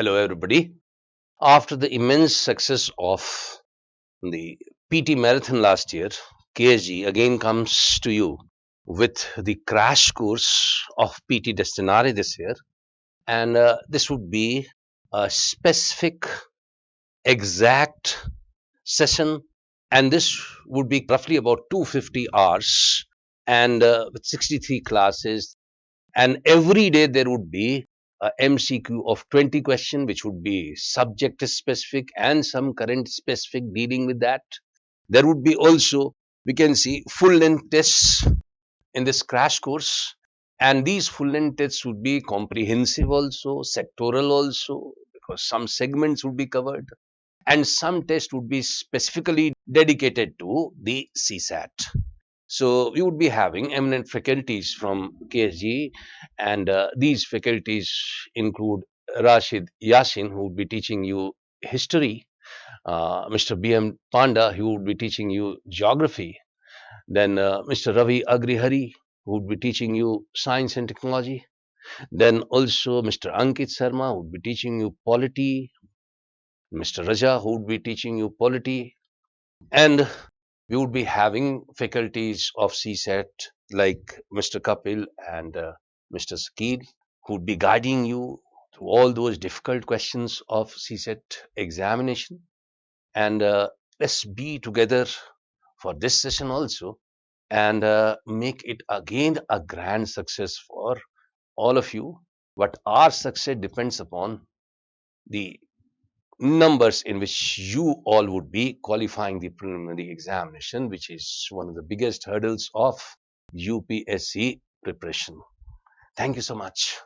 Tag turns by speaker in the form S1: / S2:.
S1: Hello, everybody. After the immense success of the PT Marathon last year, KSG again comes to you with the crash course of PT Destinaire this year. And this would be a specific, exact session. And this would be roughly about 250 hours and with 63 classes. And every day there would be a MCQ of 20 questions, which would be subject specific and some current specific dealing with that. There would be also, we can see, full length tests in this crash course. And these full length tests would be comprehensive also, sectoral also, because some segments would be covered. And some tests would be specifically dedicated to the CSAT. So we would be having eminent faculties from KSG, and these faculties include Rachit Yasin, who would be teaching you history, Mr. B.M. Panda, who would be teaching you geography, then Mr. Ravi Agrihari, who would be teaching you science and technology, then also Mr. Ankit Sharma, who would be teaching you polity, Mr. Raja, who would be teaching you polity, and we would be having faculties of CSAT like Mr. Kapil and Mr. Sakil, who would be guiding you through all those difficult questions of CSAT examination. And let's be together for this session also and make it again a grand success for all of you. But our success depends upon the numbers in which you all would be qualifying the preliminary examination, which is one of the biggest hurdles of UPSC preparation. Thank you so much.